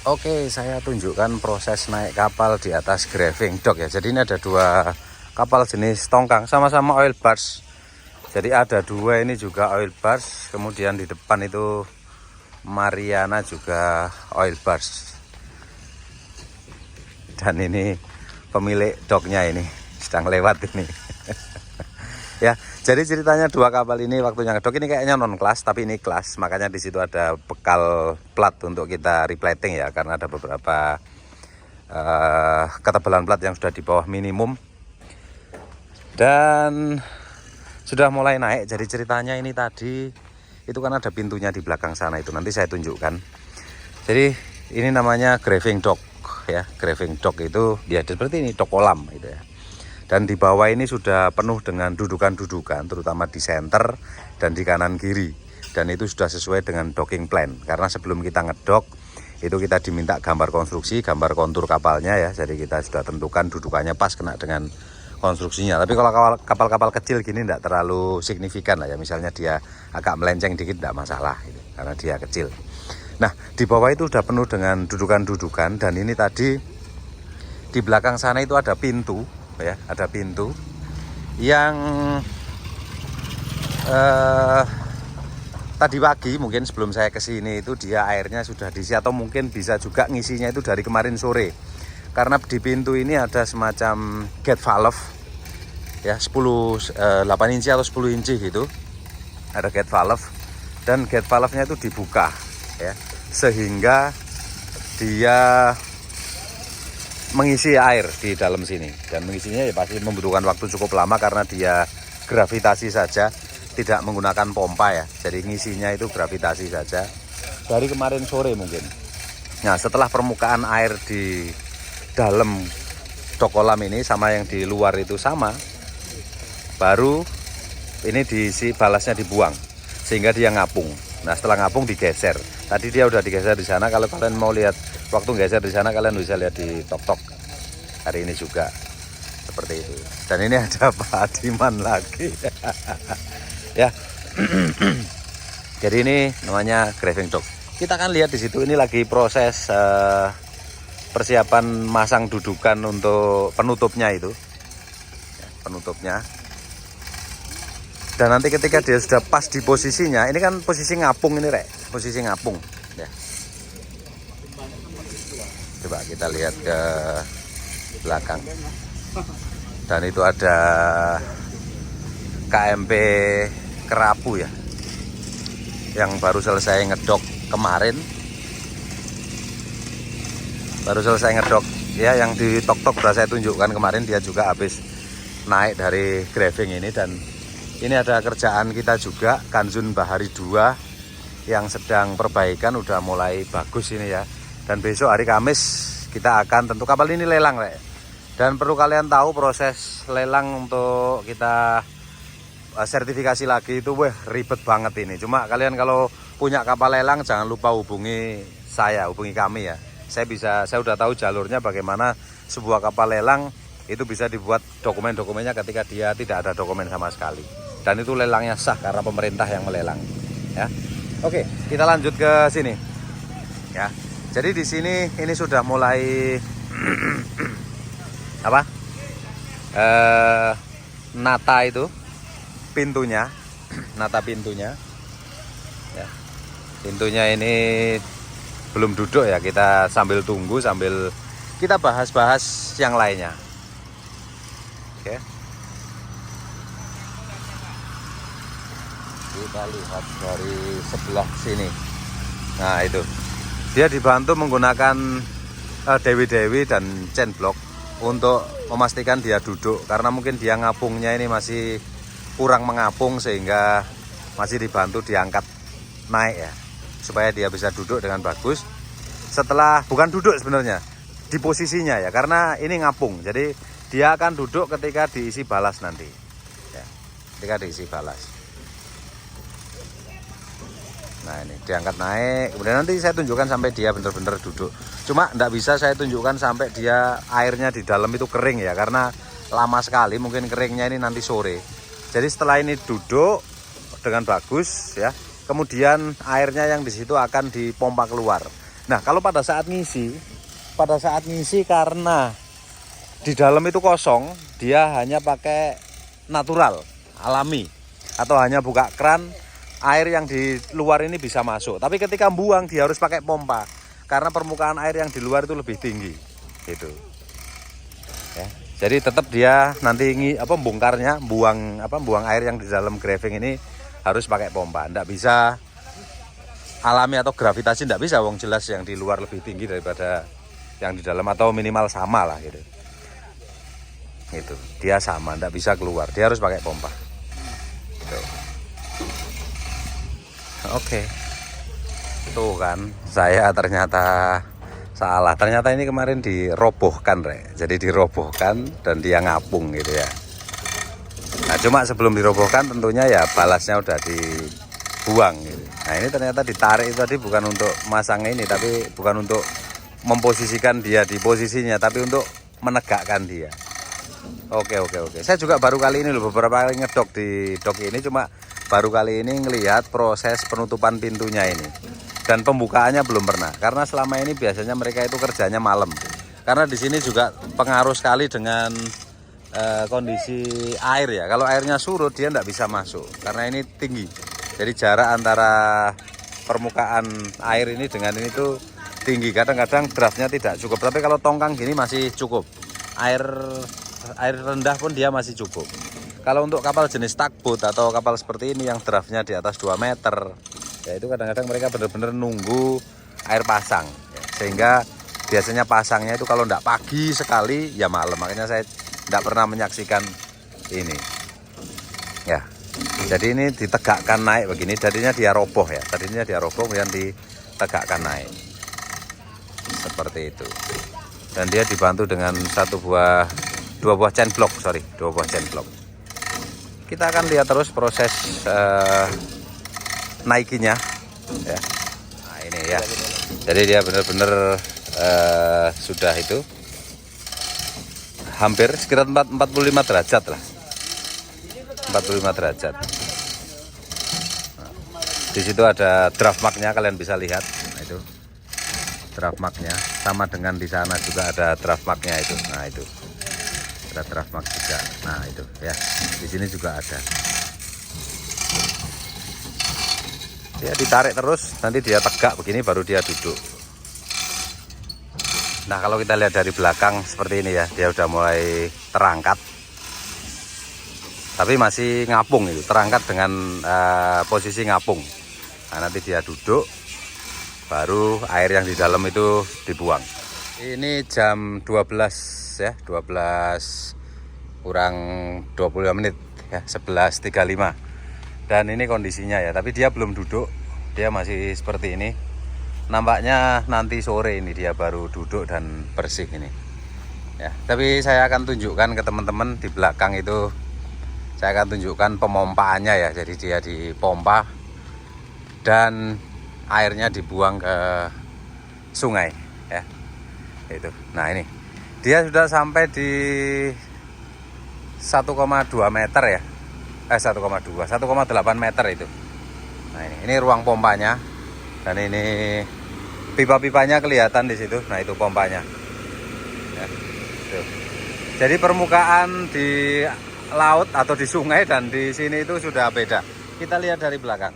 Oke, saya tunjukkan proses naik kapal di atas graving dock ya. Jadi ini ada dua kapal jenis tongkang, sama-sama oil barge. Jadi ada dua ini juga oil barge, kemudian di depan itu Mariana juga oil barge. Dan ini pemilik docknya ini sedang lewat ini. Ya, jadi ceritanya dua kapal ini waktunya ngedok ini kayaknya non kelas, tapi ini kelas, makanya di situ ada bekal plat untuk kita replating ya, karena ada beberapa ketebalan plat yang sudah di bawah minimum dan sudah mulai naik. Jadi ceritanya ini tadi itu kan ada pintunya di belakang sana, itu nanti saya tunjukkan. Jadi ini namanya graving dock ya, graving dock itu ya seperti ini, dock kolam gitu ya. Dan di bawah ini sudah penuh dengan dudukan-dudukan, terutama di center dan di kanan kiri. Dan itu sudah sesuai dengan docking plan. Karena sebelum kita ngedok, itu kita diminta gambar konstruksi, gambar kontur kapalnya ya. Jadi kita sudah tentukan dudukannya pas kena dengan konstruksinya. Tapi kalau kapal-kapal kecil gini tidak terlalu signifikan lah ya. Misalnya dia agak melenceng dikit tidak masalah, gitu, karena dia kecil. Nah, di bawah itu sudah penuh dengan dudukan-dudukan. Dan ini tadi di belakang sana itu ada pintu. Ya, ada pintu yang tadi pagi mungkin sebelum saya kesini itu dia airnya sudah diisi, atau mungkin bisa juga ngisinya itu dari kemarin sore, karena di pintu ini ada semacam gate valve ya, 8 inci atau 10 inci gitu, ada gate valve, dan gate valve-nya itu dibuka ya, sehingga dia mengisi air di dalam sini. Dan mengisinya ya pasti membutuhkan waktu cukup lama karena dia gravitasi saja, tidak menggunakan pompa ya. Jadi ngisinya itu gravitasi saja dari kemarin sore mungkin. Nah, setelah permukaan air di dalam dok kolam ini sama yang di luar itu sama, baru ini diisi, balasnya dibuang sehingga dia ngapung. Nah, setelah ngapung digeser. Tadi dia udah digeser di sana. Kalau kalian mau lihat waktu geser di sana, kalian bisa lihat di tok-tok hari ini juga seperti itu. Dan ini ada Pak Adiman lagi. Ya. Jadi ini namanya graving dock. Kita akan lihat di situ ini lagi proses persiapan masang dudukan untuk penutupnya itu. Ya, penutupnya. Dan nanti ketika dia sudah pas di posisinya, ini kan posisi ngapung ini Rek, posisi ngapung ya. Coba kita lihat ke belakang. Dan itu ada KMP Kerapu ya, yang baru selesai ngedok kemarin. Baru selesai ngedok ya, yang di tok-tok sudah saya tunjukkan kemarin. Dia juga habis naik dari graving ini. Dan ini ada kerjaan kita juga, Kanzun Bahari 2 yang sedang perbaikan, udah mulai bagus ini ya. Dan besok hari Kamis kita akan tentu kapal ini lelang Rek. Dan perlu kalian tahu proses lelang untuk kita sertifikasi lagi itu ribet banget ini. Cuma kalian kalau punya kapal lelang jangan lupa hubungi saya, hubungi kami ya. Saya udah tahu jalurnya bagaimana sebuah kapal lelang itu bisa dibuat dokumen-dokumennya ketika dia tidak ada dokumen sama sekali. Dan itu lelangnya sah karena pemerintah yang melelang ya. Oke, kita lanjut ke sini ya. Jadi di sini ini sudah mulai apa? Nata itu pintunya, nata pintunya. Ya. Pintunya ini belum duduk ya, kita sambil tunggu, sambil kita bahas-bahas yang lainnya. Oke. Kita lihat dari sebelah sini. Nah itu dia dibantu menggunakan dewi-dewi dan chain block untuk memastikan dia duduk, karena mungkin dia ngapungnya ini masih kurang mengapung sehingga masih dibantu diangkat naik ya, supaya dia bisa duduk dengan bagus. Setelah bukan duduk sebenarnya, di posisinya ya, karena ini ngapung. Jadi dia akan duduk ketika diisi balas nanti ya, ketika diisi balas. Nah ini diangkat naik, kemudian nanti saya tunjukkan sampai dia benar-benar duduk. Cuma enggak bisa saya tunjukkan sampai dia airnya di dalam itu kering ya, karena lama sekali, mungkin keringnya ini nanti sore. Jadi setelah ini duduk dengan bagus ya, kemudian airnya yang di situ akan dipompa keluar. Nah, kalau pada saat ngisi karena di dalam itu kosong, dia hanya pakai natural, alami, atau hanya buka keran, air yang di luar ini bisa masuk. Tapi ketika buang dia harus pakai pompa karena permukaan air yang di luar itu lebih tinggi. Gitu. Ya. Jadi tetap dia nanti bongkarnya, buang air yang di dalam graving ini harus pakai pompa. Nggak bisa alami atau gravitasi, nggak bisa. Wong jelas yang di luar lebih tinggi daripada yang di dalam, atau minimal sama lah gitu. Itu dia sama, nggak bisa keluar, dia harus pakai pompa. Tuh. Oke, tuh kan saya ternyata salah, ternyata ini kemarin dirobohkan jadi dirobohkan dan dia ngapung gitu ya. Nah cuma sebelum dirobohkan tentunya ya balasnya udah dibuang gitu. Nah ini ternyata ditarik itu tadi bukan untuk masang ini, tapi bukan untuk memposisikan dia di posisinya, tapi untuk menegakkan dia. Oke. Saya juga baru kali ini loh, beberapa kali ngedok di dok ini, cuma baru kali ini ngelihat proses penutupan pintunya ini. Dan pembukaannya belum pernah, karena selama ini biasanya mereka itu kerjanya malam. Karena di sini juga pengaruh sekali dengan kondisi air ya. Kalau airnya surut dia nggak bisa masuk, karena ini tinggi. Jadi jarak antara permukaan air ini dengan ini tuh tinggi. Kadang-kadang draftnya tidak cukup, tapi kalau tongkang gini masih cukup. Air rendah pun dia masih cukup. Kalau untuk kapal jenis tugboat atau kapal seperti ini yang draftnya di atas 2 meter, ya itu kadang-kadang mereka benar-benar nunggu air pasang ya. Sehingga biasanya pasangnya itu kalau enggak pagi sekali ya malam. Makanya saya enggak pernah menyaksikan ini ya. Jadi ini ditegakkan naik begini, jadinya dia roboh ya. Tadinya dia roboh kemudian ditegakkan naik seperti itu. Dan dia dibantu dengan dua buah chain block. Kita akan lihat terus proses naikinya ya. Nah ini ya, jadi dia benar-benar sudah itu hampir sekitar 45 derajat lah, 45 derajat. Nah, di situ ada draft marknya, kalian bisa lihat. Nah, itu draft marknya sama dengan di sana juga ada draft marknya itu. Nah itu ada draft mark juga. Nah itu ya, di sini juga ada. Dia ditarik terus, nanti dia tegak begini baru dia duduk. Nah kalau kita lihat dari belakang seperti ini ya, dia udah mulai terangkat, tapi masih ngapung itu, terangkat dengan posisi ngapung. Nah nanti dia duduk, baru air yang di dalam itu dibuang. Ini jam 12 ya, 12 kurang 25 menit ya, 11.35. Dan ini kondisinya ya, tapi dia belum duduk, dia masih seperti ini. Nampaknya nanti sore ini dia baru duduk dan bersih ini ya. Tapi saya akan tunjukkan ke teman-teman di belakang itu, saya akan tunjukkan pemompaannya ya. Jadi dia dipompa dan airnya dibuang ke sungai ya. Itu. Nah ini dia sudah sampai di 1,2 meter ya. 1,8 meter itu. Nah ini ruang pompanya. Dan ini pipa-pipanya kelihatan di situ. Nah itu pompanya. Ya, tuh. Jadi permukaan di laut atau di sungai dan di sini itu sudah beda. Kita lihat dari belakang.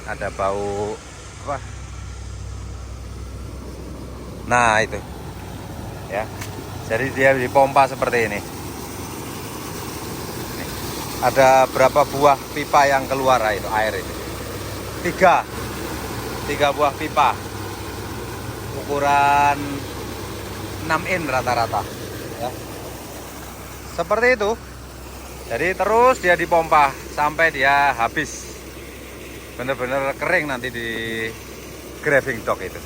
Ada bau apa? Nah itu ya, jadi dia dipompa seperti ini. Ada berapa buah pipa yang keluar itu air itu? Tiga buah pipa, ukuran 6 in rata-rata ya. Seperti itu. Jadi terus dia dipompa sampai dia habis, bener-bener kering nanti di graving dock itu.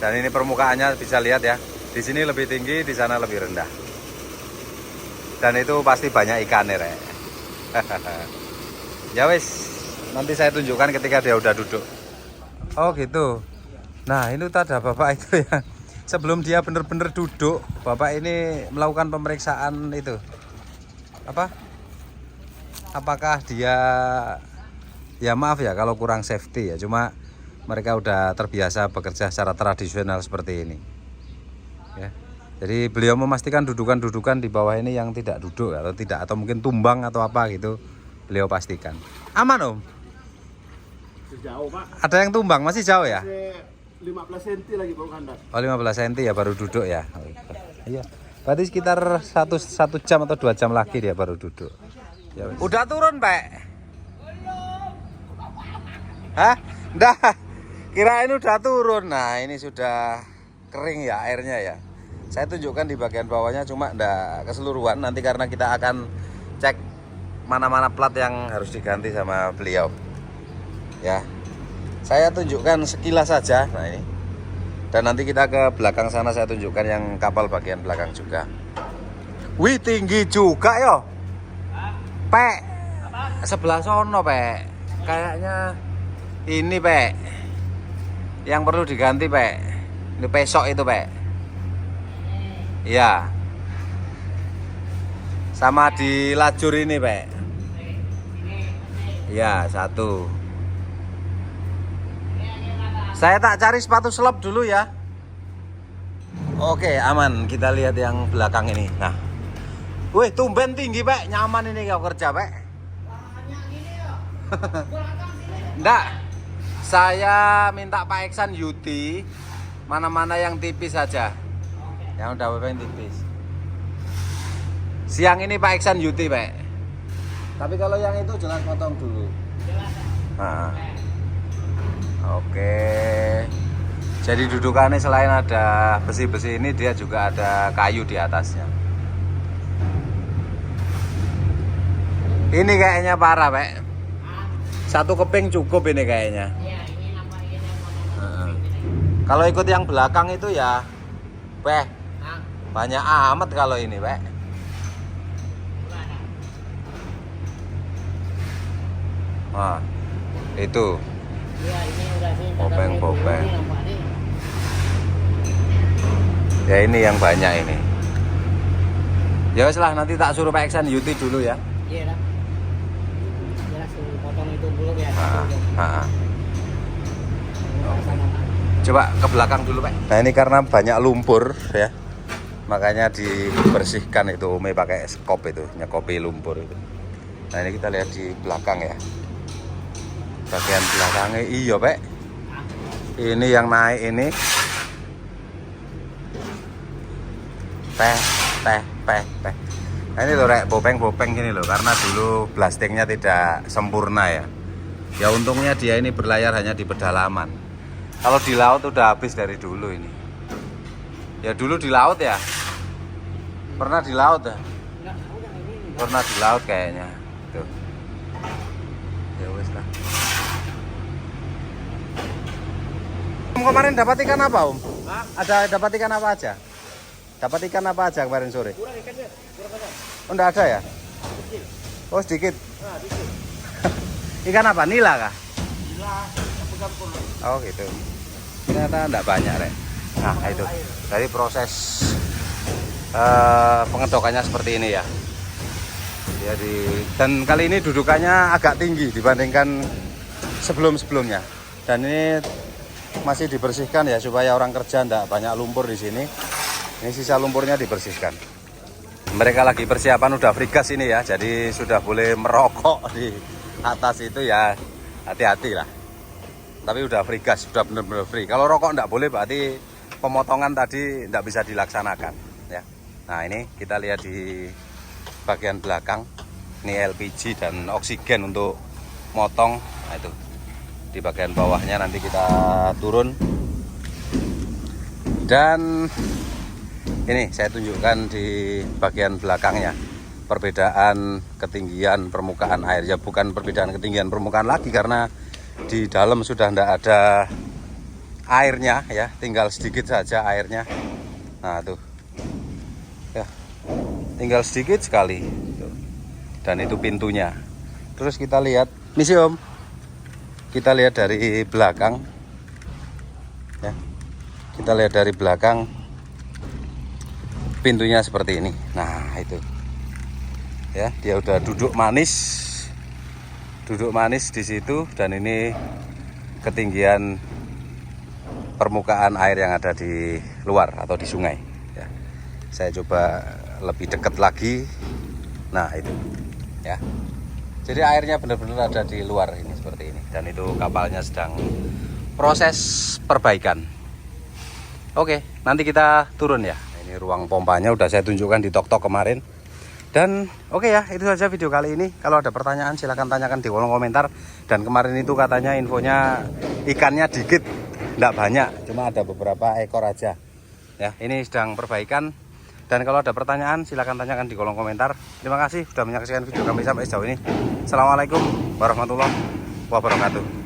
Dan ini permukaannya bisa lihat ya, di sini lebih tinggi, di sana lebih rendah. Dan itu pasti banyak ikannya ya. Ya wis, nanti saya tunjukkan ketika dia udah duduk. Oh gitu. Nah ini ada bapak itu ya, sebelum dia benar-benar duduk, bapak ini melakukan pemeriksaan itu apa? Apakah dia Ya maaf ya kalau kurang safety ya, cuma mereka udah terbiasa bekerja secara tradisional seperti ini ya. Jadi beliau memastikan dudukan-dudukan di bawah ini yang tidak duduk atau mungkin tumbang atau apa gitu, beliau pastikan. Aman Om? Jauh Pak. Ada yang tumbang, masih jauh ya? 15 cm lagi Pak kandas. Oh 15 cm ya baru duduk ya. Oh, iya. Berarti sekitar 1 jam atau 2 jam lagi dia baru duduk. Ya, udah turun Pak? Hah? Nggak. Kirain udah turun. Nah ini sudah kering ya airnya ya. Saya tunjukkan di bagian bawahnya cuma nggak keseluruhan. Nanti karena kita akan cek mana-mana plat yang harus diganti sama beliau. Ya, saya tunjukkan sekilas saja. Nah ini, dan nanti kita ke belakang sana saya tunjukkan yang kapal bagian belakang juga. Wih tinggi juga yo, Pek. Sebelah sono Pek. Kayaknya ini Pek, yang perlu diganti Pek. Ini pesok itu Pek. Iya. Sama di lajur ini Pek. Iya satu. Saya tak cari sepatu selop dulu ya. Oke aman, kita lihat yang belakang ini. Nah, wih tumben tinggi Pak, nyaman ini kau kerja Pak. Nggak, saya minta Pak Eksan Yuti, mana-mana yang tipis saja. Yang udah yang tipis. Siang ini Pak Eksan Yuti Pak. Tapi kalau yang itu jelas potong dulu. Nah. Oke. Jadi dudukannya selain ada besi-besi ini, dia juga ada kayu di atasnya. Ini kayaknya parah, Pak. Satu keping cukup ini kayaknya. Kalau ikut yang belakang itu ya, Pak, banyak amat kalau ini, Pak. Nah, itu. Bopeng. Ya ini yang banyak ini. Ya wes lah, nanti tak suruh Pak Eksan Yuti dulu ya. Iya dah. Ya langsung potong itu dulu ya. Coba ke belakang dulu Pak. Nah ini karena banyak lumpur ya, makanya dibersihkan itu Ome pakai skop itu, nyekopi lumpur itu. Nah ini kita lihat di belakang ya. Bagian belakangnya iya Pak. Ini yang naik ini. Teh. Nah ini loh Rek, bopeng gini loh, karena dulu blastingnya tidak sempurna ya. Ya untungnya dia ini berlayar hanya di pedalaman. Kalau di laut udah habis dari dulu ini. Ya dulu di laut ya. Pernah di laut ya? Pernah di laut kayaknya. Tuh. Ya wes lah. Kemarin dapat ikan apa Om? Hah? Ada dapat ikan apa aja? Dapat ikan apa aja kemarin sore? Kurang ikannya, kurang apa? Oh enggak ada ya? Sedikit. Oh sedikit. Nah, dikit. Ikan apa? Nila kah? Gila, campur-campur. Oh gitu. Ternyata enggak banyak Rek. Nah itu. Dari proses pengedokannya seperti ini ya. Jadi, dan kali ini dudukannya agak tinggi dibandingkan sebelum-sebelumnya. Dan ini masih dibersihkan ya supaya orang kerja enggak banyak lumpur di sini. Ini sisa lumpurnya dibersihkan. Mereka lagi persiapan udah free gas ini ya, jadi sudah boleh merokok di atas itu ya, hati-hati lah. Tapi udah free gas, sudah benar-benar free. Kalau rokok enggak boleh berarti pemotongan tadi enggak bisa dilaksanakan ya. Nah ini kita lihat di bagian belakang, ini LPG dan oksigen untuk motong. Nah itu di bagian bawahnya nanti kita turun. Dan ini saya tunjukkan di bagian belakangnya perbedaan ketinggian permukaan air. Ya bukan perbedaan ketinggian permukaan lagi, karena di dalam sudah tidak ada airnya ya, tinggal sedikit saja airnya. Nah tuh ya, tinggal sedikit sekali tuh. Dan itu pintunya. Terus kita lihat misi Om, kita lihat dari belakang ya, kita lihat dari belakang pintunya seperti ini. Nah itu ya, dia udah duduk manis duduk manis di situ, dan ini ketinggian permukaan air yang ada di luar atau di sungai ya. Saya coba lebih dekat lagi. Nah itu ya, jadi airnya benar-benar ada di luar ini seperti ini, dan itu kapalnya sedang proses perbaikan. Oke, nanti kita turun ya. Ini ruang pompanya udah saya tunjukkan di tok-tok kemarin. Dan oke ya, itu saja video kali ini. Kalau ada pertanyaan silahkan tanyakan di kolom komentar. Dan kemarin itu katanya infonya ikannya dikit, enggak banyak, cuma ada beberapa ekor aja ya. Ini sedang perbaikan, dan kalau ada pertanyaan silahkan tanyakan di kolom komentar. Terima kasih sudah menyaksikan video kami sampai sejauh ini. Assalamualaikum warahmatullahi wabarakatuh.